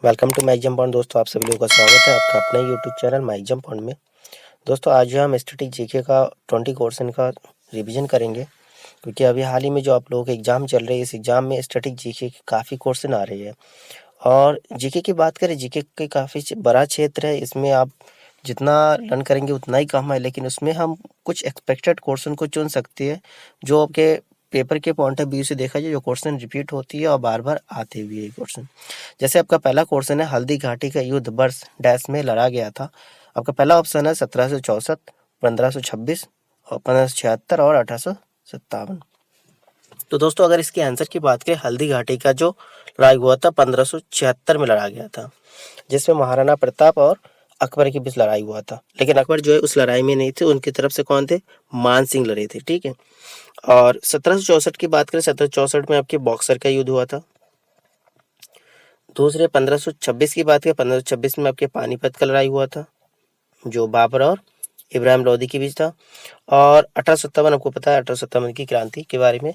Welcome to Mike Jump Point. दोस्तों आप सभी लोगों का स्वागत है आपका अपना YouTube channel Mike Jump Point में। दोस्तों आज हम स्टैटिक जीके का 20 क्वेश्चन का रिवीजन करेंगे, क्योंकि अभी हाल ही में जो आप लोगों के एग्जाम चल रहे हैं इस एग्जाम में स्टैटिक जीके के काफ़ी क्वेश्चन आ रहे हैं। और जीके की बात करें, जीके के काफ़ी बड़ा क्षेत्र है, इसमें आप जितना लर्न करेंगे उतना ही कम है, लेकिन उसमें हम कुछ एक्सपेक्टेड क्वेश्चन को चुन सकते हैं जो आपके पेपर के पॉइंट ऑफ व्यू से देखा जाए जो क्वेश्चन रिपीट होती है और बार बार आते हुए ये क्वेश्चन। जैसे आपका पहला क्वेश्चन है, हल्दी घाटी का युद्ध वर्ष डैश में लड़ा गया था। आपका पहला ऑप्शन है 1764, 1526 और 1576 और 1857। तो दोस्तों अगर इसके आंसर की बात करें, हल्दी घाटी का जो लड़ाई हुआ था 1576 में लड़ा गया था, जिसमें महाराणा प्रताप और अकबर के बीच लड़ाई हुआ था। लेकिन अकबर जो है उस लड़ाई में नहीं थे, उनकी तरफ से कौन थे? मान सिंह लड़े थे। ठीक है। और 1764 की बात करें, 1764 में आपके बॉक्सर का युद्ध हुआ था। दूसरे 1526 की बात करें, 1526 में आपके पानीपत का लड़ाई हुआ था जो बाबर और इब्राहिम लोदी के बीच था। और 1857 आपको पता है 1857 की क्रांति के बारे में।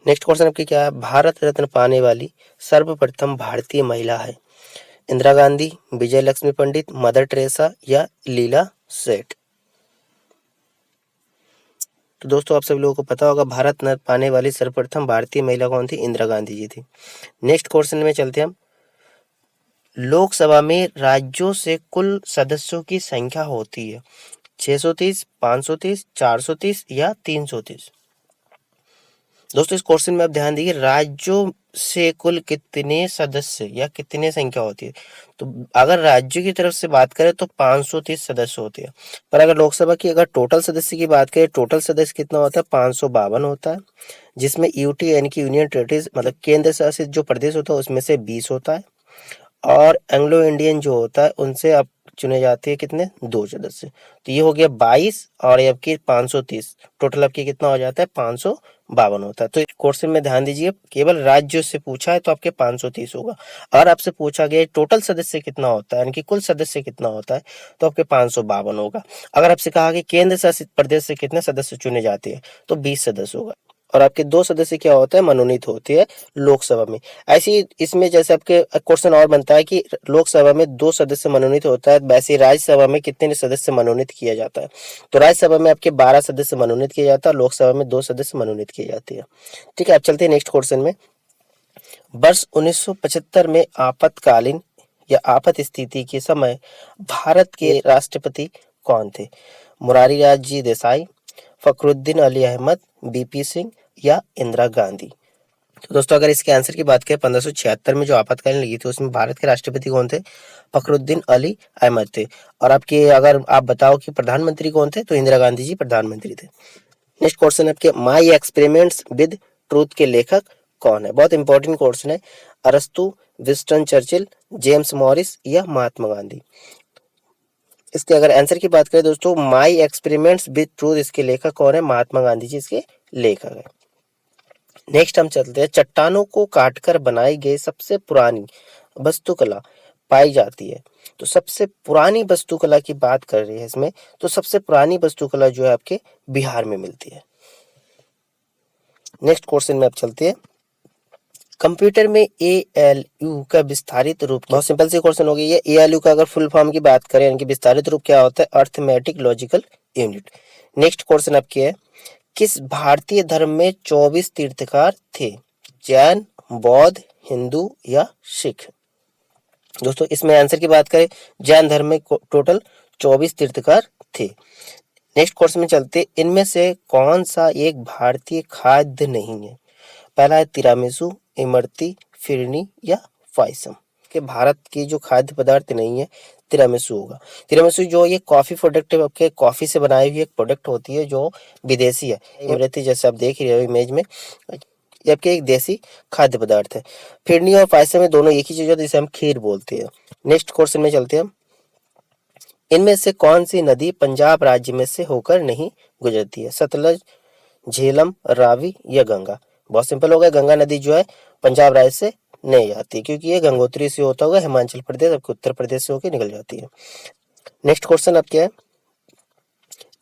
नेक्स्ट क्वेश्चन आपके क्या है? भारत रत्न पाने वाली सर्वप्रथम भारतीय महिला है? इंदिरा गांधी, विजय लक्ष्मी पंडित, मदर टेरेसा या लीला सेठ? तो दोस्तों आप सभी लोगों को पता होगा भारत रत्न पाने वाली सर्वप्रथम भारतीय महिला कौन थी? इंदिरा गांधी जी थी। नेक्स्ट क्वेश्चन में चलते हैं हम। लोकसभा में राज्यों से कुल सदस्यों की संख्या होती है 630, 530, 430 या 330? दोस्तों इस क्वेश्चन में आप ध्यान दीजिए, राज्यों से कुल कितने सदस्य या कितने संख्या होती है। तो अगर राज्यों की तरफ से बात करें तो 530 सदस्य होते हैं, पर अगर लोकसभा की अगर टोटल सदस्य की बात करें, टोटल सदस्य कितना होता है? 552 होता है, जिसमें यूटी यानी कि यूनियन टेरिटरीज मतलब केंद्र शासित जो प्रदेश होता है उसमें से 20 होता है, और एंग्लो इंडियन जो होता है उनसे अब चुने जाते हैं कितने? 2 सदस्य। तो ये हो गया 22 और ये आपकी 530, टोटल आपकी कितना हो जाता है? 552 होता है। तो क्वेश्चन में ध्यान दीजिए, केवल राज्य से पूछा है तो आपके 530 होगा। अगर आपसे पूछा गया टोटल सदस्य कितना होता है यानी कि कुल सदस्य कितना होता है, तो आपके 552 होगा। अगर आपसे कहा कि केंद्र शासित प्रदेश से कितने सदस्य चुने जाते हैं, तो 20 सदस्य होगा। और आपके 2 सदस्य क्या होता है? मनोनीत होते हैं लोकसभा में। ऐसे ही इसमें जैसे आपके क्वेश्चन और बनता है कि लोकसभा में 2 सदस्य मनोनीत होता है, वैसे राज्यसभा में कितने सदस्य मनोनीत किया जाता है? तो राज्यसभा में आपके 12 सदस्य मनोनीत किया जाता है, लोकसभा में 2 सदस्य मनोनीत किए जाते हैं। ठीक है, अब चलते हैं नेक्स्ट क्वेश्चन में। वर्ष 1975 में आपातकालीन या आपात स्थिति के समय भारत के राष्ट्रपति कौन थे? मुरारी लाल जी देसाई, फखरुद्दीन अली अहमद, बीपी सिंह या इंदिरा गांधी? तो दोस्तों अगर इसके आंसर की बात करें, 1576 में जो आपातकालीन लगी थी उसमें भारत के राष्ट्रपति कौन थे? फखरुद्दीन अली अहमद थे। और आपके अगर आप बताओ कि प्रधानमंत्री कौन थे, तो इंदिरा गांधी जी प्रधानमंत्री थे। नेक्स्ट क्वेश्चन आपके, माई एक्सपेरिमेंट्स विद ट्रूथ के लेखक कौन है? बहुत इंपॉर्टेंट क्वेश्चन है। अरस्तु, विंस्टन चर्चिल, जेम्स मॉरिस या महात्मा गांधी? इसके अगर आंसर की बात करें दोस्तों, माई एक्सपेरिमेंट्स विद ट्रूथ इसके लेखक कौन है? महात्मा गांधी जी इसके लेखक है। नेक्स्ट हम चलते हैं, चट्टानों को काटकर बनाई गई सबसे पुरानी वस्तुकला पाई जाती है। तो सबसे पुरानी वस्तुकला की बात कर रही है इसमें, तो सबसे पुरानी वस्तुकला जो है आपके बिहार में मिलती है। नेक्स्ट क्वेश्चन में आप चलते हैं, कंप्यूटर में ALU का विस्तारित रूप, बहुत सिंपल सी क्वेश्चन हो गई है। ALU का अगर फुल फॉर्म की बात करें यानी कि विस्तारित रूप क्या होता है? Arithmetic logical unit. Next question आपके है, किस भारतीय धर्म में 24 तीर्थकार थे? जैन, बौद्ध, हिंदू या सिख? दोस्तों इसमें आंसर की बात करें, जैन धर्म में टोटल 24 तीर्थकार थे। नेक्स्ट क्वेश्चन में चलते, इनमें से कौन सा एक भारतीय खाद्य नहीं है? पहला है तिरामिसू, इमरती, फिरनी या पायसम? कि भारत की जो खाद्य पदार्थ नहीं है, तिरामिसू होगा। तिरामिसू जो ये कॉफी प्रोडक्ट है, आपके कॉफी से बनाई हुई एक प्रोडक्ट होती है जो विदेशी है। इमरती जैसे आप देख रहे हो इमेज में, ये आपके एक देसी खाद्य पदार्थ है। फिरनी और पायसम में दोनों एक ही चीज होती है, जिसे हम खीर बोलते हैं। नेक्स्ट क्वेश्चन में चलते हैं, इनमें से कौन सी नदी पंजाब राज्य में से होकर नहीं गुजरती है? सतलज, झेलम, रावी या गंगा? बहुत सिंपल हो गया, गंगा नदी जो है पंजाब राज्य से नहीं आती, क्योंकि ये गंगोत्री से होता हुआ हिमाचल प्रदेश आपके उत्तर प्रदेश से होकर निकल जाती है। नेक्स्ट क्वेश्चन अब क्या है,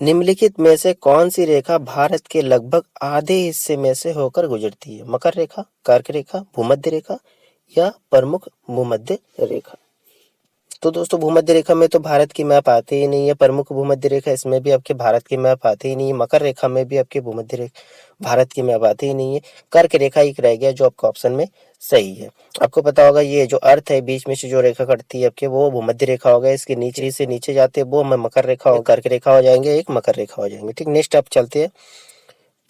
निम्नलिखित में से कौन सी रेखा भारत के लगभग आधे हिस्से में से होकर गुजरती है? मकर रेखा, कर्क रेखा, भूमध्य रेखा या प्रमुख भूमध्य रेखा। तो दोस्तों भूमध्य रेखा में तो भारत की मैप आती ही नहीं है, प्रमुख भूमध्य रेखा इसमें भी आपके भारत की मैप आती ही नहीं है, मकर रेखा में भी आपके भूमध्य रेखा भारत की मैप आती ही नहीं है, कर्क रेखा एक रह गया जो आपका ऑप्शन में सही है। आपको पता होगा ये जो अर्थ है बीच में से जो रेखा कटती है आपके वो भूमध्य रेखा होगा, इसके नीचे से नीचे जाते हैं वो मकर रेखा हो, कर्क रेखा हो जाएंगे, एक मकर रेखा हो जाएंगे। ठीक, नेक्स्ट आप चलते हैं।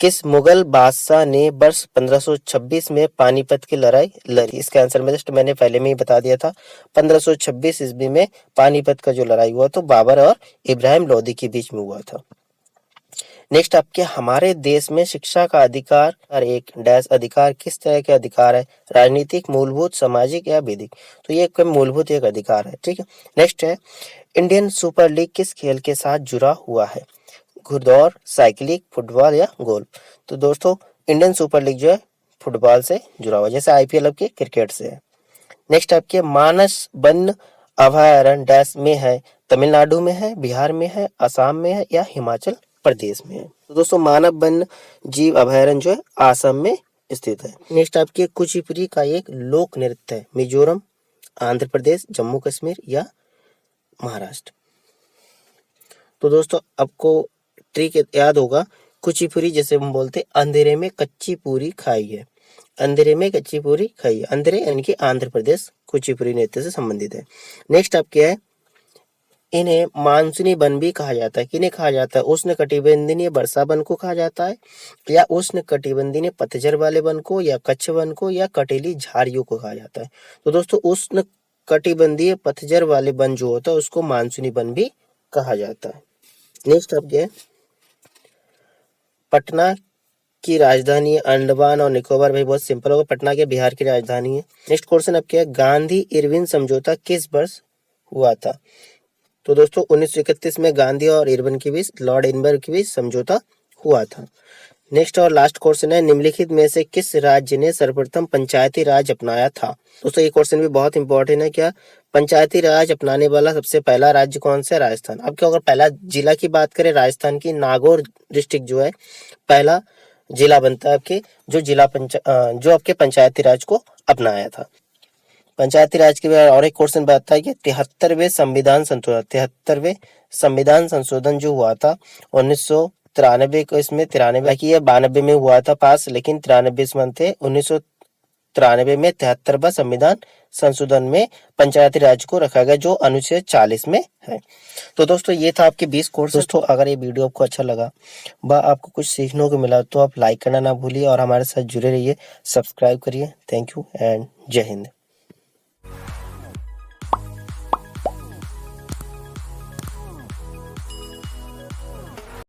किस मुगल बादशाह ने वर्ष 1526 में पानीपत की लड़ाई लड़ी? इसका आंसर में जस्ट मैंने पहले में ही बता दिया था। 1526 ईस्वी में पानीपत का जो लड़ाई हुआ तो बाबर और इब्राहिम लोदी के बीच में हुआ था। नेक्स्ट आपके हमारे देश में शिक्षा का अधिकार और एक डैश अधिकार किस तरह के अधिकार है? राजनीतिक, मूलभूत, सामाजिक या विधिक? तो ये एक मूलभूत एक अधिकार है। ठीक है, नेक्स्ट है इंडियन सुपर लीग किस खेल के साथ जुड़ा हुआ है? घुड़दौड़, साइकिलिंग, फुटबॉल या गोल्फ? तो दोस्तों इंडियन सुपर लीग जो है फुटबॉल से जुड़ा हुआ है, जैसे आईपीएल आपके क्रिकेट से है। नेक्स्ट आपके मानस वन अभयारण्य डैश में है? तमिलनाडु में है, बिहार में है, असम में है या हिमाचल प्रदेश में है? तो दोस्तों मानव वन जीव अभयारण्य जो है असम में स्थित है। नेक्स्ट आपके कुचिपुड़ी का एक लोक नृत्य है? मिजोरम, आंध्र प्रदेश, जम्मू कश्मीर या महाराष्ट्र? तो दोस्तों आपको ट्रिक याद होगा, कुचिपुड़ी जैसे हम बोलते अंधेरे में कच्ची पूरी खाई है, अंधेरे में कच्ची पूरी खाई है, अंधेरे यानी कि आंध्र प्रदेश कुचिपुड़ी नृत्य से संबंधित है। नेक्स्ट आप क्या है, इन्हें मानसूनी वन भी कहा जाता है। किन्हें कहा जाता है? उष्ण कटिबंधीय वर्षा वन को कहा जाता है, या उष्ण कटिबंधीय पतझड़ वाले वन को, या कच्छ वन को, या कटेली झाड़ियों को कहा जाता है। तो दोस्तों उष्ण कटिबंधीय पतझड़ वाले वन जो होता है उसको मानसूनी वन भी कहा जाता है। नेक्स्ट आप क्या है, पटना की राजधानी अंडमान और निकोबार? भाई बहुत सिंपल होगा, पटना के बिहार की राजधानी है। नेक्स्ट क्वेश्चन अब क्या है, गांधी इरविन समझौता किस वर्ष हुआ था? तो दोस्तों 1931 में गांधी और इरविन के बीच, लॉर्ड इरविन के बीच समझौता हुआ था। नेक्स्ट और लास्ट क्वेश्चन है, निम्नलिखित में से किस राज्य ने सर्वप्रथम पंचायती राज अपनाया था? दोस्तों ये क्वेश्चन भी बहुत इंपॉर्टेंट है। क्या पंचायती राज अपनाने वाला सबसे पहला राज्य कौन सा है? राजस्थान। अब क्या अगर पहला जिला की बात करें, राजस्थान की नागौर डिस्ट्रिक्ट जो है पहला जिला बनता है आपके, जो आपके पंचायती राज को अपनाया था। पंचायती राज के बारे और एक क्वेश्चन बताता है कि 73वें संविधान संशोधन जो हुआ था 1993 को, इसमें 93 की 92 में हुआ था पास, लेकिन 93 में थे 1993 में 73वां संविधान संशोधन में पंचायती राज को रखा गया जो अनुच्छेद 40 में है। तो दोस्तों ये था आपके 20 कोर्स। दोस्तों अगर ये वीडियो आपको अच्छा लगा व आपको कुछ सीखने को मिला तो आप लाइक करना ना भूलिए और हमारे साथ जुड़े रहिए, सब्सक्राइब करिए। थैंक यू एंड जय हिंद।